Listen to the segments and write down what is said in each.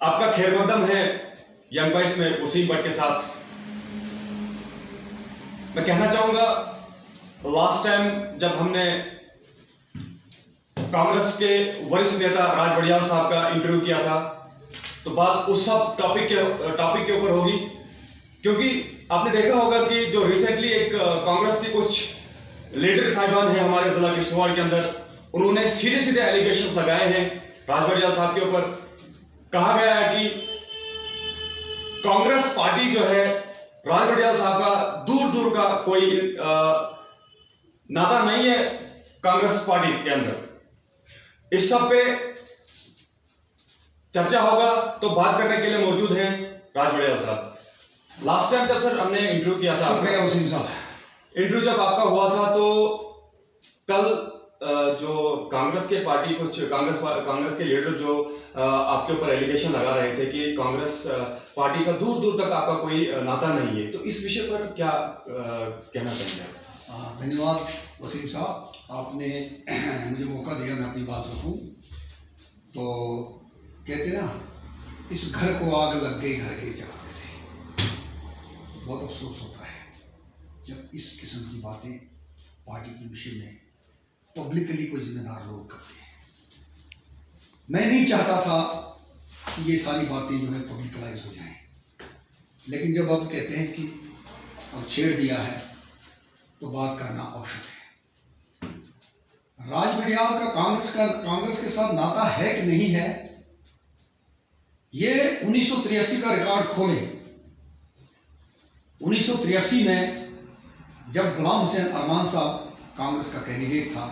आपका खैर मकदम है यंग बॉयज में वसीम भट्ट के साथ। मैं कहना चाहूंगा, लास्ट टाइम जब हमने कांग्रेस के वरिष्ठ नेता राज बड़ियाल साहब का इंटरव्यू किया था, तो बात उस सब टॉपिक के ऊपर होगी, क्योंकि आपने देखा होगा कि जो रिसेंटली एक कांग्रेस की कुछ लीडर साहिबान हैं हमारे जिला किश्तवाड़ के अंदर, उन्होंने सीधे सीधे एलिगेशंस लगाए हैं राज बड़ियाल साहब के ऊपर। कहा गया है कि कांग्रेस पार्टी जो है राज बड़ियाल साहब का दूर दूर का कोई नाता नहीं है कांग्रेस पार्टी के अंदर। इस सब पे चर्चा होगा, तो बात करने के लिए मौजूद हैं राज बड़ियाल साहब। लास्ट टाइम जब सर हमने इंटरव्यू किया था, शुक्रिया वसीम साहब। इंटरव्यू जब आपका हुआ था, तो कल जो कांग्रेस के पार्टी कुछ कांग्रेस के लीडर जो आपके ऊपर एलिगेशन लगा रहे थे कि कांग्रेस पार्टी का दूर दूर तक आपका कोई नाता नहीं है, तो इस विषय पर क्या कहना चाहेंगे आप? धन्यवाद वसीम साहब, आपने मुझे मौका दिया मैं अपनी बात रखूं। तो कहते ना, इस घर को आग लग गई घर के चलाने से। बहुत अफसोस होता है जब इस किस्म की बातें पार्टी के विषय में पब्लिकली कोई जिम्मेदार लोग करते हैं। मैं नहीं चाहता था कि ये सारी बातें जो है पब्लिकलाइज हो जाएं, लेकिन जब अब कहते हैं कि अब छेड़ दिया है तो बात करना आवश्यक है। राज बड़ियाल का कांग्रेस के साथ नाता है कि नहीं है, ये 1983 का रिकॉर्ड खोले। 1983 में जब गुलाम हुसैन अरमान साहब कांग्रेस का कैंडिडेट था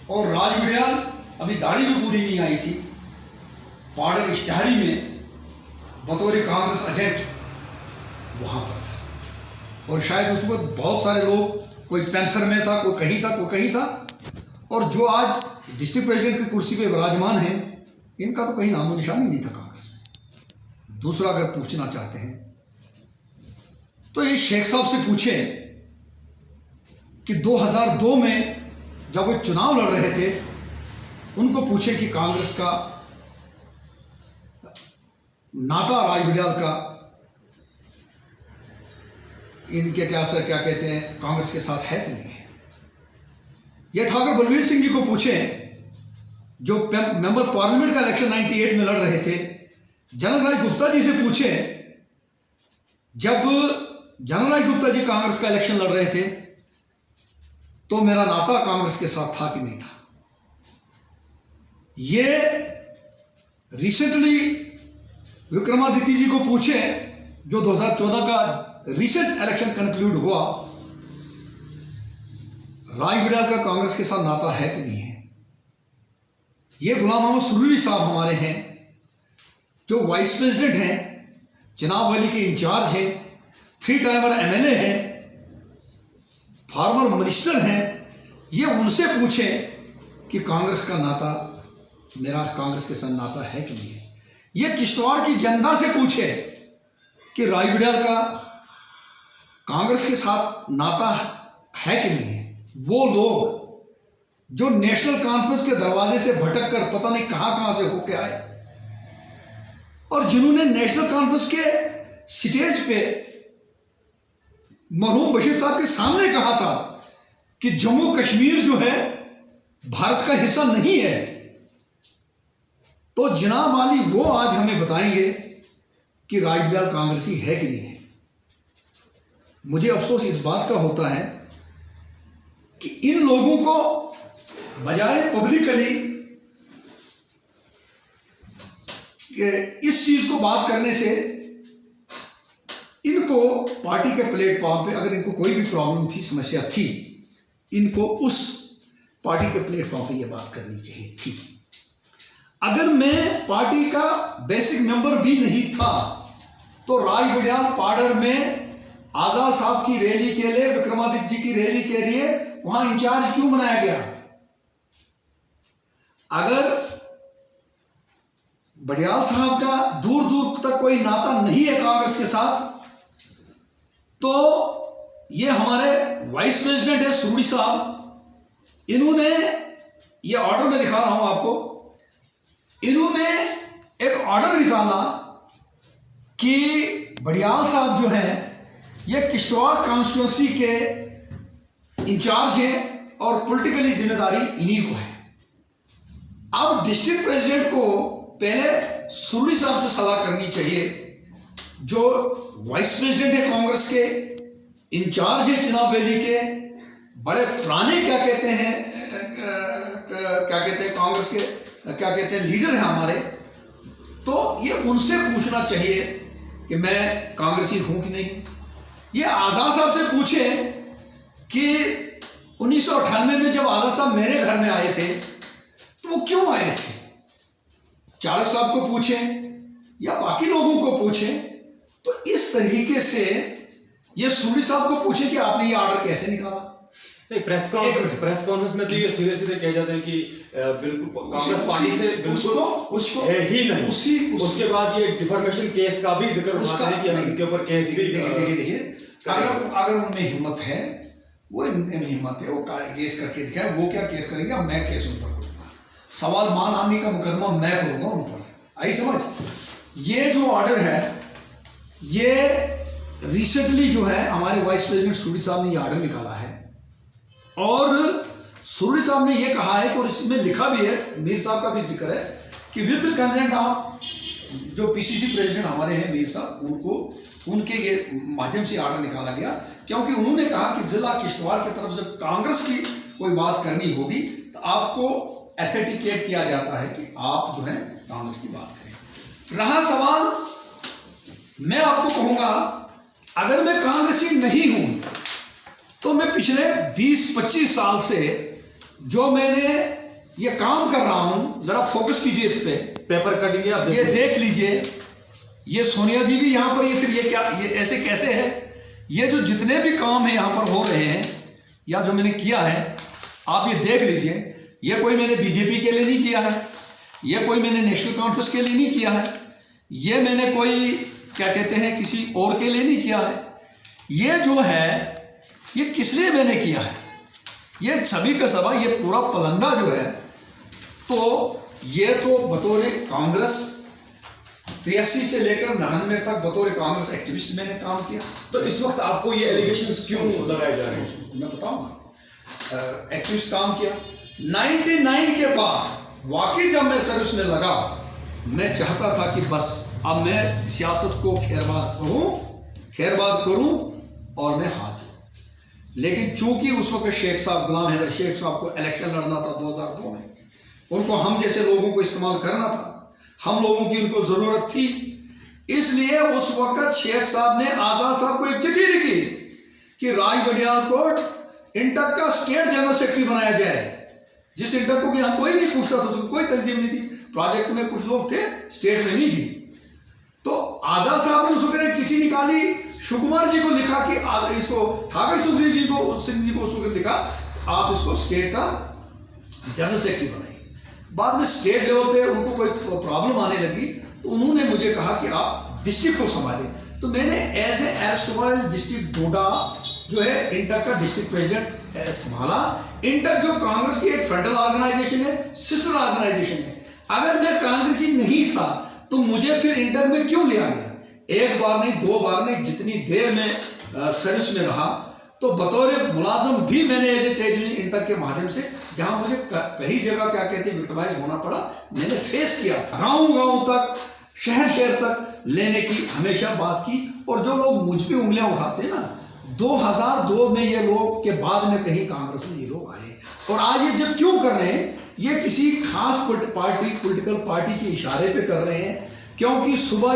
और राज बड़ियाल अभी दाढ़ी भी पूरी नहीं आई थी, पार्डर इश्तिहारी में बतौर कांग्रेस एजेंट वहां पर था। और शायद उस वक्त बहुत सारे लोग, कोई पैंथर में था, कोई कहीं था, कोई कहीं था, और जो आज डिस्ट्रिक्ट प्रेसिडेंट की कुर्सी पे विराजमान है, इनका तो कहीं नामो निशान ही नहीं था कांग्रेस में। दूसरा अगर पूछना चाहते हैं तो ये शेख साहब से पूछे कि 2002 में जब वो चुनाव लड़ रहे थे, उनको पूछे कि कांग्रेस का नाता राज बड़ियाल का इनके क्या कहते हैं कांग्रेस के साथ है कि नहीं है। ये ठाकुर बलवीर सिंह जी को पूछे जो मेंबर पार्लियामेंट का इलेक्शन 98 में लड़ रहे थे। जनरल राज गुप्ता जी से पूछे, जब जनरल राज गुप्ता जी कांग्रेस का इलेक्शन लड़ रहे थे तो मेरा नाता कांग्रेस के साथ था कि नहीं था। ये रिसेंटली विक्रमादित्य जी को पूछे जो 2014 का रिसेंट इलेक्शन कंक्लूड हुआ, राज बड़ियाल का कांग्रेस के साथ नाता है कि नहीं है। ये गुलाम मोहम्मद सुरूरी साहब हमारे हैं, जो वाइस प्रेसिडेंट हैं, जनाब वली के इंचार्ज हैं, 3 टाइमर एमएलए हैं, फार्मर मिनिस्टर हैं। ये उनसे पूछे कि कांग्रेस का नाता, मेरा कांग्रेस के साथ नाता है कि नहीं है। ये किश्तवाड़ की जनता से पूछे कि राज बड़ियाल का कांग्रेस के साथ नाता है कि नहीं है। वो लोग जो नेशनल कॉन्फ्रेंस के दरवाजे से भटक कर पता नहीं कहां से होके आए, और जिन्होंने नेशनल कॉन्फ्रेंस के स्टेज पे मरहूम बशीर साहब के सामने कहा था कि जम्मू कश्मीर जो है भारत का हिस्सा नहीं है, तो जनाब वाली वो आज हमें बताएंगे कि राज बड़ियाल कांग्रेसी है कि नहीं है। मुझे अफसोस इस बात का होता है कि इन लोगों को बजाय पब्लिकली इस चीज को बात करने से, इनको पार्टी के प्लेटफॉर्म पे अगर इनको कोई भी प्रॉब्लम थी, समस्या थी, इनको उस पार्टी के प्लेटफॉर्म पे ये बात करनी चाहिए थी। अगर मैं पार्टी का बेसिक मेंबर भी नहीं था तो राज बड़ियाल पार्डर में आजाद साहब की रैली के लिए, विक्रमादित्य जी की रैली के लिए वहां इंचार्ज क्यों बनाया गया। अगर बड़ियाल साहब का दूर दूर तक कोई नाता नहीं है कांग्रेस के साथ, तो ये हमारे वाइस प्रेसिडेंट है सुरूरी साहब, इन्होंने, ये ऑर्डर में दिखा रहा हूं आपको, इन्होंने एक ऑर्डर निकाला कि बड़ियाल साहब जो हैं ये किश्तवाड़ कॉन्स्टिट्यूंसी के इंचार्ज हैं और पॉलिटिकली जिम्मेदारी इन्हीं को है। अब डिस्ट्रिक्ट प्रेसिडेंट को पहले सुरली साहब से सलाह करनी चाहिए, जो वाइस प्रेसिडेंट है कांग्रेस के, इंचार्ज है चिनाब वैली के, बड़े पुराने क्या कहते हैं कांग्रेस के क्या कहते हैं लीडर हैं हमारे। तो ये उनसे पूछना चाहिए कि मैं कांग्रेसी हूं कि नहीं। ये आजाद साहब से पूछे कि 1998 में जब आजाद साहब मेरे घर में आए थे तो वो क्यों आए थे। चालक साहब को पूछें या बाकी लोगों को पूछें। तो इस तरीके से ये सूरी साहब को पूछे कि आपने ये ऑर्डर कैसे निकाला। नहीं, प्रेस कॉन्फ्रेंस में तो ये सीधे सीधे कह जाते हैं कि बिल्कुल कांग्रेस पार्टी से बिल्कुल है ही नहीं। उसके बाद ये डिफॉर्मेशन केस का भी जिक्र उठाते हैं कि इनके ऊपर केस भी। देखिए अगर उनमें हिम्मत है, वो इनमें हिम्मत है, वो केस करके दिखाए। वो क्या केस करेंगे, मैं केस उन पर करूंगा, सवाल मानहानि का मुकदमा मैं करूंगा उन पर। आई समझ। ये जो ऑर्डर है ये रिसेंटली जो है हमारे वाइस प्रेसिडेंट सूरी साहब ने ये ऑर्डर निकाला है और सूरी साहब ने ये कहा है और इसमें लिखा भी है, मीर साहब का भी जिक्र है कि विद कंसेंट ऑफ जो पीसीसी प्रेसिडेंट हमारे हैं मीर साहब, उनके ये माध्यम से ऑर्डर निकाला गया, क्योंकि उन्होंने कहा कि जिला किश्तवाड़ की तरफ से कांग्रेस की कोई बात करनी होगी तो आपको एथेंटिकेट किया जाता है कि आप जो है कांग्रेस की बात करें। रहा सवाल, मैं आपको कहूंगा अगर मैं कांग्रेसी नहीं हूं तो मैं पिछले 20-25 साल से जो मैंने ये काम कर रहा हूं, जरा फोकस कीजिए इस पे, पेपर कटिंग आप ये देख लीजिए। ये सोनिया जी भी यहां पर, ये फिर ये क्या, ये ऐसे कैसे है। ये जो जितने भी काम है यहां पर हो रहे हैं या जो मैंने किया है आप ये देख लीजिए। ये कोई मैंने बीजेपी के लिए नहीं किया है, ये कोई मैंने नेशनल कॉन्फ्रेंस के लिए नहीं किया है, ये मैंने कोई क्या कहते हैं किसी और के लिए नहीं किया है। ये जो है ये किस लिए मैंने किया है, ये सभी का सभा, ये पूरा पलंदा जो है, तो ये तो बतौर कांग्रेस 83 से लेकर 99 तक बतौर कांग्रेस एक्टिविस्ट मैंने काम किया। तो इस वक्त आपको ये एलिगेशंस क्यों लगाए जा रहे हैं, मैं बताऊंगा। एक्टिविस्ट काम किया 99 के बाद। वाकई जब मैं सर्विस में लगा मैं चाहता था कि बस अब मैं सियासत को खैरबाद करूं और मैं हाथ जोड़ूं। लेकिन चूंकि उस वक्त शेख साहब, गुलाम हैदर शेख साहब को इलेक्शन लड़ना था 2002 में, उनको हम जैसे लोगों को इस्तेमाल करना था, हम लोगों की उनको जरूरत थी, इसलिए उस वक्त शेख साहब ने आजाद साहब को एक चिट्ठी लिखी कि राज बड़ियाल को इंटक का स्टेट जनरल सेक्रेटरी बनाया जाए। जिस इंटक को भी हम कोई नहीं पूछता था, उसको कोई तंजीम नहीं थी, प्रोजेक्ट में कुछ लोग थे, स्टेट में नहीं थी। तो आजाद साहब ने उस वक्त एक चिट्ठी निकाली, सुकुमार जी को लिखा कि इसको ठाकर सिंह जी को उस वक्त लिखा आप इसको स्टेट का जनरल सेक्रेटरी बनाइए। बाद में स्टेट लेवल पे उनको कोई प्रॉब्लम आने लगी तो उन्होंने मुझे कहा कि आप डिस्ट्रिक्ट को संभालें। तो मैंने एज ए एरस्टवाइल डिस्ट्रिक्ट डोडा जो है इंटक का डिस्ट्रिक्ट प्रेसिडेंट संभाला। इंटक जो कांग्रेस की एक फेडरल ऑर्गेनाइजेशन है, सिस्टर ऑर्गेनाइजेशन है। अगर मैं कांग्रेसी नहीं था तो मुझे फिर इंटक में क्यों लिया गया। एक बार नहीं, दो बार नहीं, जितनी देर में सर्विस में रहा तो बतौर मुलाजम भी मैंने as a trade union INTUC के माध्यम से, जहां मुझे कई जगह क्या कहते हैं विक्टिमाइज होना पड़ा, मैंने फेस किया। गांव तक, शहर तक लेने की हमेशा बात की। और जो लोग मुझ पे उंगलियां उठाते हैं ना, 2002 में ये लोग के बाद में कहीं कांग्रेस में ये लोग आए और आज ये जब क्यों कर रहे हैं, ये किसी खास पॉलिटिकल पार्टी के इशारे पे कर रहे हैं। क्योंकि सुबह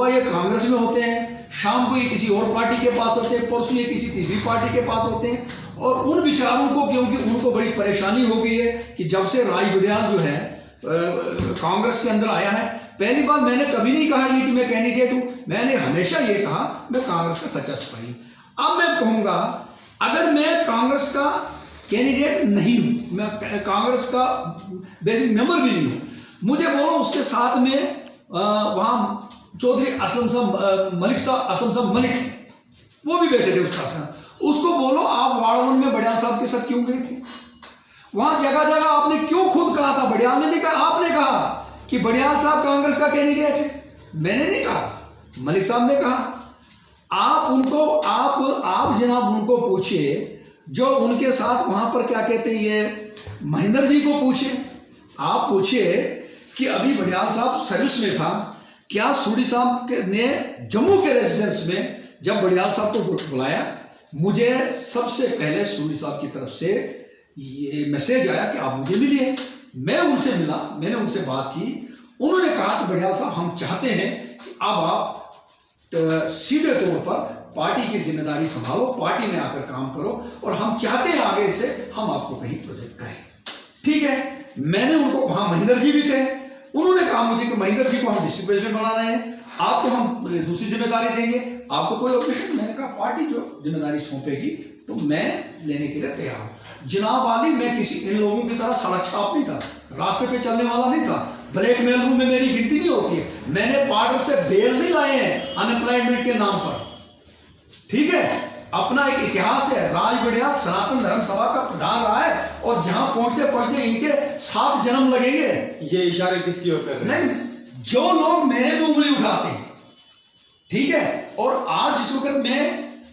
ये कांग्रेस में होते हैं, शाम को ये किसी और पार्टी के पास होते हैं, परसों ये किसी तीसरी पार्टी के पास होते हैं। और उन विचारों को, क्योंकि उनको बड़ी परेशानी हो गई है कि जब से राज बड़ियाल जो है कांग्रेस के अंदर आया है, पहली बार मैंने कभी नहीं कहा ये कि मैं कैंडिडेट हूं, मैंने हमेशा ये कहा मैं कांग्रेस का सच्चा सिपाही। अब मैं कहूंगा अगर मैं कांग्रेस का कैंडिडेट नहीं हूं, मैं कांग्रेस का बेसिक मेंबर भी नहीं हूं, मुझे बोलो उसके साथ में वहां चौधरी असलम साहब मलिक वो भी बैठे थे उसका साथ, उसको बोलो आप वार्ड 1 में बड़ियाल साहब के साथ क्यों गए थे। वहां जगह जगह आपने क्यों खुद कहा था, बड़ियाल ने नहीं कहा, आपने कहा कि बड़ियाल साहब कांग्रेस का कैंडिडेट है। मैंने नहीं कहा, मलिक साहब ने कहा। आप जनाब उनको पूछिए, जो उनके साथ वहां पर क्या कहते हैं ये महेंद्र जी को पूछिए। आप पूछिए कि अभी बड़ियाल साहब सर्विस में था, क्या सूरी साहब ने जम्मू के रेजिडेंस में जब बड़ियाल साहब को बुलाया, मुझे सबसे पहले सूरी साहब की तरफ से ये मैसेज आया कि आप मुझे मिलिए। मैं उनसे मिला, मैंने उनसे बात की। उन्होंने कहा कि बड़ियाल साहब हम चाहते हैं कि अब आप सीधे तौर पर पार्टी की जिम्मेदारी संभालो, पार्टी में आकर काम करो, और हम चाहते हैं आगे से हम आपको कहीं प्रोजेक्ट करें। ठीक है, मैंने उनको वहां महेंद्र जी भी कहे, उन्होंने कहा मुझे कि महेंद्र जी को हम डिस्ट्रिक्ट प्रेसिडेंट बना रहे हैं, आपको हम दूसरी जिम्मेदारी देंगे, आपको कोई ऑब्जेक्शन। मैंने कहा पार्टी जो जिम्मेदारी सौंपेगी तो मैं लेने के लिए तैयार हूं। जनाब वाली, मैं किसी इन लोगों की तरह सड़क छाप नहीं था, रास्ते पे चलने वाला नहीं था, ब्लैकमेल रूम में मेरी गिनती नहीं होती है। मैंने पार्टी से बेल नहीं लाए हैं अनएम्प्लॉयमेंट के नाम पर। ठीक है, अपना एक इतिहास है। राज बड़ियाल सनातन धर्म सभा का प्रधान रहा है, और जहां पहुंचते पहुंचते इनके 7 जन्म लगेंगे। ये इशारे किसकी ओर कर रहे हैं? नहीं, जो लोग मेरे पे उंगली उठाते हैं, ठीक है। और आज जिस वक्त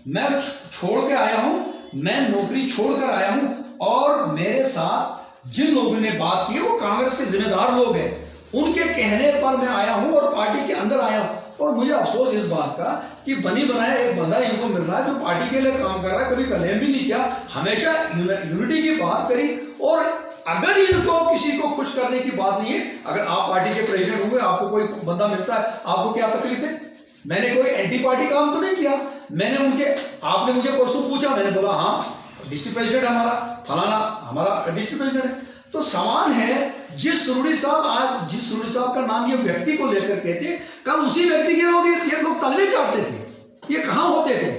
मैं छोड़ के आया हूं, मैं नौकरी छोड़कर आया हूं, और मेरे साथ जिन लोगों ने बात की वो कांग्रेस के जिम्मेदार लोग हैं, उनके कहने पर मैं आया हूं और पार्टी के अंदर आया हूं। और मुझे अफसोस इस बात का कि बनी बनाया एक बंदा इनको मिल रहा है जो पार्टी के लिए काम कर रहा है, कभी कलेम भी नहीं किया, हमेशा यूनिटी की बात करी। और अगर इनको किसी को खुश करने की बात नहीं है, अगर आप पार्टी के प्रेसिडेंट होंगे, आपको कोई बंदा मिलता है, आपको क्या तकलीफ है? मैंने कोई एंटी पार्टी काम तो नहीं किया। मैंने उनके, आपने मुझे परसों पूछा, मैंने बोला हाँ डिस्ट्रिक्ट प्रेसिडेंट हमारा फलाना हमारा डिस्ट्रिक्ट प्रेसिडेंट है। तो सवाल है, जिस सुरड़ी साहब का नाम ये व्यक्ति को लेकर कहते, कल उसी व्यक्ति के लोग तलवे चाटते थे, ये कहां होते थे?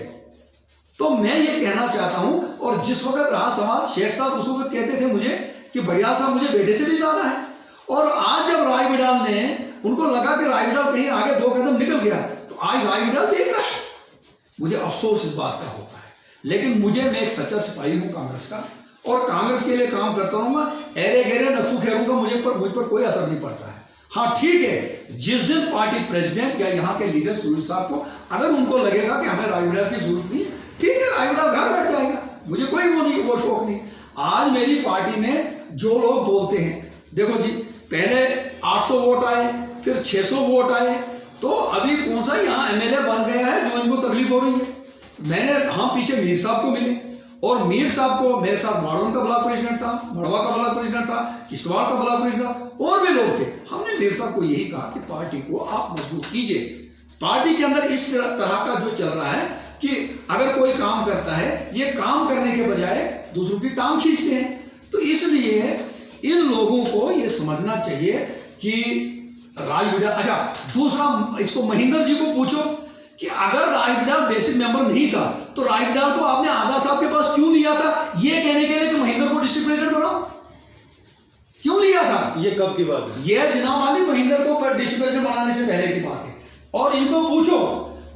तो मैं ये कहना चाहता हूं। और जिस वक्त रहा सवाल, शेख साहब उस वक्त कहते थे मुझे कि बड़ियाल साहब मुझे बेटे से भी ज्यादा है, और आज जब राय बिडाल ने, उनको लगा कि राय बिडाल कहीं आगे 2 कदम निकल गया, तो आज राय बिडाल भी एक रश। मुझे अफसोस इस बात का होता है, लेकिन मैं एक सच्चा सिपाही हूं कांग्रेस का, और कांग्रेस के लिए काम करता रहूंगा। एरे गेरे नथु खेरू का मुझ पर कोई असर नहीं पड़ता है। हाँ ठीक है, जिस दिन पार्टी प्रेसिडेंट या यहाँ के लीडर सूरी साहब को अगर उनको लगेगा कि हमें राय बिडाल की जरूरत नहीं, ठीक है, राय बिडाल घर बैठ जाएगा, मुझे कोई वो शौक नहीं। आज मेरी पार्टी में जो लोग बोलते हैं, देखो जी, पहले 800 वोट आए, फिर 600 वोट आए, तो अभी कौन सा यहाँ एमएलए बन गया है जो इनको तकलीफ हो रही है? हम पीछे मीर साहब को मिले, और मीर साहब को मेरे साथ माड़वन का ब्लॉक प्रेसिडेंट था, मड़वा का ब्लॉक प्रेसिडेंट था, किश्तवाड़ का ब्लॉक प्रेसिडेंट, और भी लोग थे। हमने मीर साहब को यही कहा कि पार्टी को आप मजबूत कीजिए। पार्टी के अंदर इस तरह का जो चल रहा है कि अगर कोई काम करता है, ये काम करने के बजाय दूसरों की टांग खींचते हैं। तो इसलिए इन लोगों को ये समझना चाहिए कि राज बिडाल, अच्छा दूसरा, इसको महेंद्र जी को पूछो कि अगर राज बिडाल बेसिक मेंबर नहीं था, तो राज बिडाल को आपने आजाद साहब के पास क्यों लिया था, ये कहने के लिए कि महेंद्र को डिस्ट्रिक्ट प्रेसिडेंट बनाओ? क्यों लिया था? ये कब की बात है? ये जनाब वाली महेंद्र को डिस्ट्रिक्ट प्रेसिडेंट बनाने से पहले की बात है। और इनको पूछो,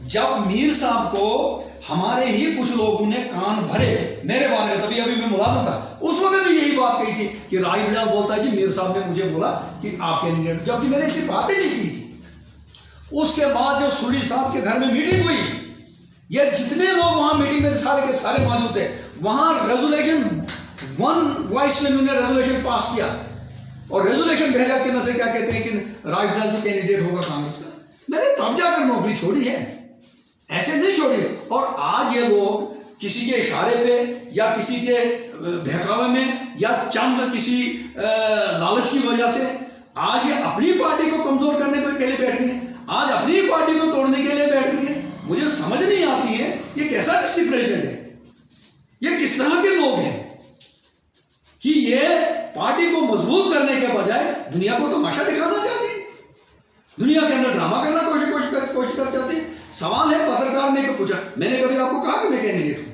जब मीर साहब को हमारे ही कुछ लोगों ने कान भरे मेरे बारे में, तभी अभी मैं मुलाजिम था, उस वक्त भी यही बात कही थी कि राज बिडाल बोलता है कि मीर साहब ने मुझे बोला कि आप कैंडिडेट, जबकि मैंने ऐसी बातें नहीं की थी। उसके बाद जब सूरी साहब के घर में मीटिंग हुई, ये जितने लोग वहां मीटिंग में सारे के सारे मौजूद थे, वहां रेजोल्यूशन 1 वॉइस में उन्होंने रेजोल्यूशन पास किया, और रेजोल्यूशन भेजा कि न से क्या कहते हैं कि राज बिडाल जो कैंडिडेट होगा कांग्रेस का। मैंने तब जाकर नौकरी छोड़ी है, ऐसे नहीं छोड़ी। और आज ये लोग किसी के इशारे पे या किसी के बहकावे में या चंद किसी लालच की वजह से आज ये अपनी पार्टी को कमजोर करने के लिए बैठ गए हैं, आज अपनी पार्टी को तोड़ने के लिए बैठ गए हैं। मुझे समझ नहीं आती है ये कैसा डिस्ट्रिक्ट प्रेसिडेंट है, ये किस तरह के लोग हैं कि ये पार्टी को मजबूत करने के बजाय दुनिया को तमाशा दिखाना चाहते हैं, दुनिया के अंदर ड्रामा करना कोशिश कर चाहते हैं। सवाल है, पत्रकार ने पूछा, मैंने कभी आपको कहा कि मैं कैंडिडेट हूं?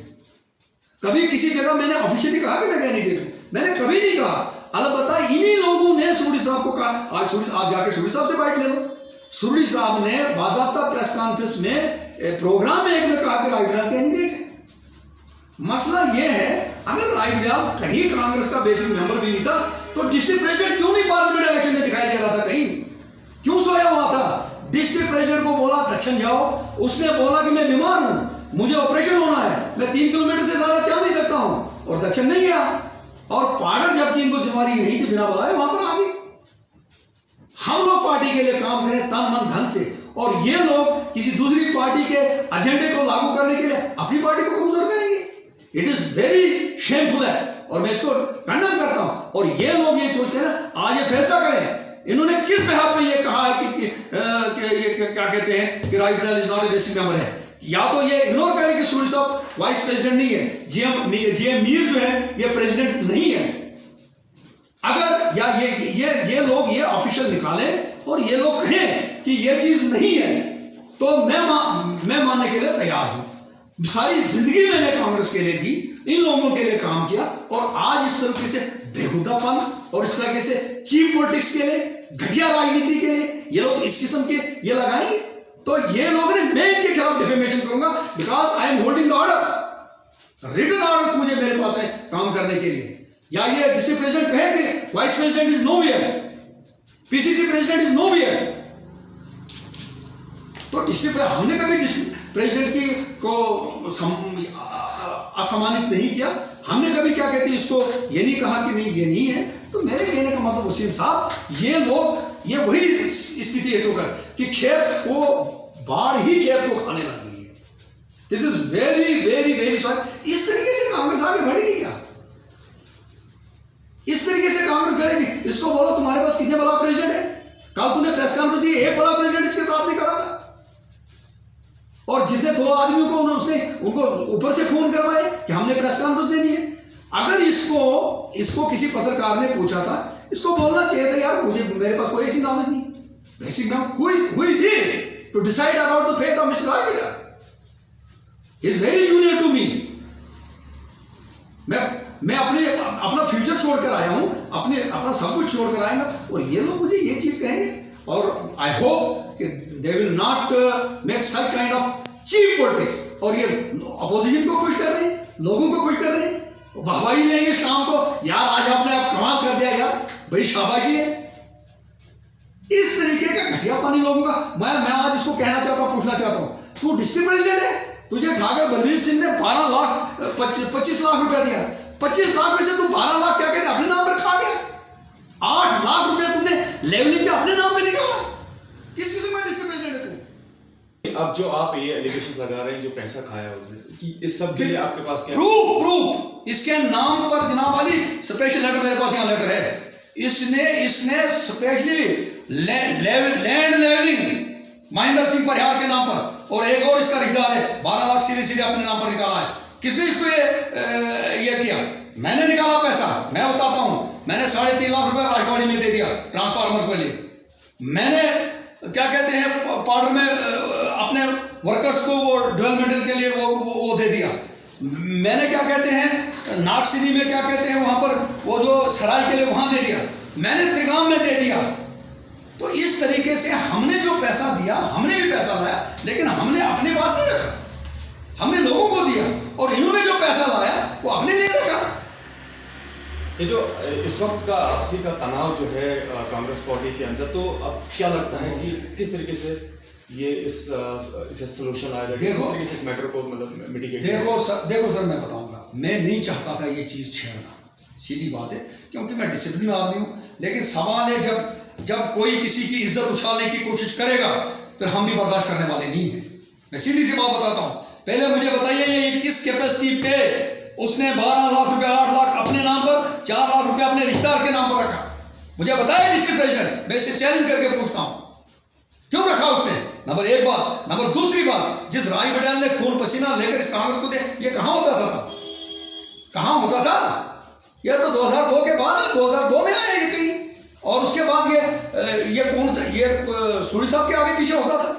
कभी किसी जगह मैंने ऑफिशियली कहा कि मैं कैंडिडेट हूं? मैंने कभी नहीं कहा। अलबत्ता इन्हीं लोगों ने सूरी साहब को कहा, आज जाके सूरी साहब से बाइट ले लो। सूरी साहब ने बाज़ाब्ता प्रेस कॉन्फ्रेंस में प्रोग्राम में एक में कहा कि राय बिडाल कैंडिडेट है। मसला यह है, अगर राय बिडाल कहीं कांग्रेस का बेसिक मेंबर भी नहीं था, तो डिस्ट्रिक्ट प्रेसिडेंट क्यों नहीं पार्लियामेंट इलेक्शन में दिखाई दे रहा था कहीं? क्यों सोया हुआ था? डिस्ट्रिक्ट प्रेसिडेंट को बोला दक्षिण जाओ, उसने बोला कि मैं बीमार हूं, मुझे ऑपरेशन होना है, मैं 3 किलोमीटर से ज्यादा चल नहीं सकता हूं, और दक्षिण नहीं गया। और पार्डर जबकि इनको जिम्मेदारी नहीं थी, बिना बुलाए वहां पर आ गई। हम लोग पार्टी के लिए काम करें तन मन धन से, और ये लोग किसी दूसरी पार्टी के एजेंडे को लागू करने के लिए अपनी पार्टी को कमजोर करेंगे। इट इज वेरी शेमफुल है, और मैं इसको कंडम करता हूं। और ये लोग ये सोचते हैं ना, आज ये फैसला करें, इन्होंने किस बिहाफ पे ये कहा है कि ये क्या कहते हैं कि right is not a basic number है। या तो ये इग्नोर करें कि सूरी साहब वाइस प्रेसिडेंट नहीं है, जीएम मीर जो है ये प्रेसिडेंट नहीं है। अगर या ये लोग ये ऑफिशियल निकालें और ये लोग कहें कि ये चीज नहीं है, तो मैं मानने के लिए तैयार हूं। सारी जिंदगी मैंने कांग्रेस के लिए दी, इन लोगों के लिए काम किया, और आज इस तरीके से बेहुदापन और इस तरीके से चीप पॉलिटिक्स के लिए, घटिया राजनीति के लिए ये लोग इस किस्म के ये लगाएंगे, तो ये लोग ने, मैं इनके खिलाफ डिफेमेशन करूंगा, because I am holding the orders, written orders मुझे मेरे पास है काम करने के लिए। या ये डिस्ट्रिक्ट प्रेसिडेंट कहे कि vice president is nowhere, PCC president is nowhere, तो डिस्ट्रिक्ट हमने कभी डिस्ट्रिक्ट प्रेसिडेंट की को असम्मानित नहीं किया। हमने कभी क्या कहते हैं इसको ये नहीं कहा कि नहीं ये नहीं है। तो मेरे कहने का मतलब वसीम साहब, ये लोग ये वही स्थिति है होकर कि खेत को बाढ़ ही खेत को खाने लग गई है। This is very very very sorry. इस तरीके से कांग्रेस आगे बढ़ेगी क्या? इस तरीके से कांग्रेस बढ़ेगी? इसको बोलो तुम्हारे पास कितने बड़ा प्रेसिडेंट है? कल तूने प्रेस कॉन्फ्रेंस दी, एक बड़ा प्रेसिडेंट इसके साथ नहीं खड़ा था, और जितने 2 आदमियों को उसने उनको ऊपर से फोन करवाए कि हमने प्रेस कॉन्फ्रेंस देनी है। अगर इसको किसी पत्रकार ने पूछा था, इसको बोलना चाहिए था यार मुझे मेरे पास कोई ऐसी नॉलेज नहीं, basic who is he to decide about the fate of mister Raigarh, he is very junior to me. मैं अपना फ्यूचर छोड़कर आया हूं, अपना सब कुछ छोड़कर आएगा, और ये लोग मुझे ये चीज कहेंगे। और आई होप कि they will not make such kind of cheap politics. और ये अपोजिशन को खुश कर रहे हैं, लोगों को खुश कर रहे हैं, वाहवाही लेंगे शाम को, यार आज आपने आप कमाल कर दिया यार, बड़ी शाबाशी है। इस तरीके का घटिया पानी लोगों का, मैं आज इसको कहना चाहता हूं, पूछना चाहता हूं, तू डिस्ट्रिक्ट प्रेसिडेंट है, तुझे ठाकर बलवीर सिंह ने 12 लाख 25 लाख रुपया दिया, 25 लाख में से तू 12 लाख क्या कहते अपने नाम पर खा गया, 8 लाख रुपया तुमने लेवलिंग पे अपने नाम पे निकाला। किस किस्म का डिस्ट्रिक्ट प्रेसिडेंट है तू? अब जो आप ये एलिगेशंस लगा रहे हैं जो पैसा खाया उसने, कि इस सब के लिए आपके पास क्या प्रूफ इसके नाम पर जनाब वाली स्पेशल लेटर मेरे पास यहाँ लेटर है। इसने specially land levelling Mahendra Singh Parihar के नाम पर, और एक और इसका रिश्तेदार है, 12 लाख सीधे अपने नाम पर निकाला है। किसने इसको ये किया? मैंने निकाला पैसा, मैं बताता हूं। मैंने 3.5 लाख रुपए राजवाड़ी में दे दिया ट्रांसफार्मर के लिए। मैंने क्या कहते हैं पाउडर में अपने वर्कर्स को वो डेवलपमेंट के लिए वो दे दिया। मैंने क्या कहते हैं नागसिनी में क्या कहते हैं वहां पर वो जो सराय के लिए वहां दे दिया। मैंने त्रिगाम में दे दिया। तो इस तरीके से हमने जो पैसा दिया, हमने भी पैसा लाया, लेकिन हमने अपने पास नहीं रखा, हमने लोगों को दिया, और इन्होंने जो पैसा लाया वो अपने लिए रखा। ये जो इस वक्त का आपसी का तनाव जो है कांग्रेस पार्टी के अंदर, तो अब क्या लगता है कि किस तरीके से ये इसे सॉल्यूशन आएगा, किस तरीके से इस मैटर को मतलब मिटिगेट? देखो सर मैं बताऊंगा, मैं नहीं चाहता था ये चीज छेड़ना, सीधी बात है, क्योंकि मैं डिसिप्लिन आदमी हूं। लेकिन सवाल है जब कोई किसी की इज्जत उछालने की कोशिश करेगा, फिर हम भी बर्दाश्त करने वाले नहीं है। मैं सीधी सी बात बताता हूं। पहले मुझे बताइए ये किस कैपेसिटी पे उसने 12 लाख रुपए 8 लाख अपने नाम पर, 4 लाख रुपए अपने रिश्तेदार के नाम पर रखा? मुझे बताया डिस्ट्रिक्ट प्रेसिडेंट, मैं इसे चैलेंज करके पूछता हूं, क्यों रखा उसने? नंबर 1 बात। नंबर दूसरी बात, जिस राय बटाल ने खून पसीना लेकर इस कांग्रेस को दे, ये कहां होता था? कहां होता था? ये तो 2002 के बाद, 2002 में आया ये कहीं, और उसके बाद ये कौन सा, ये सूरी साहब के आगे पीछे होता था।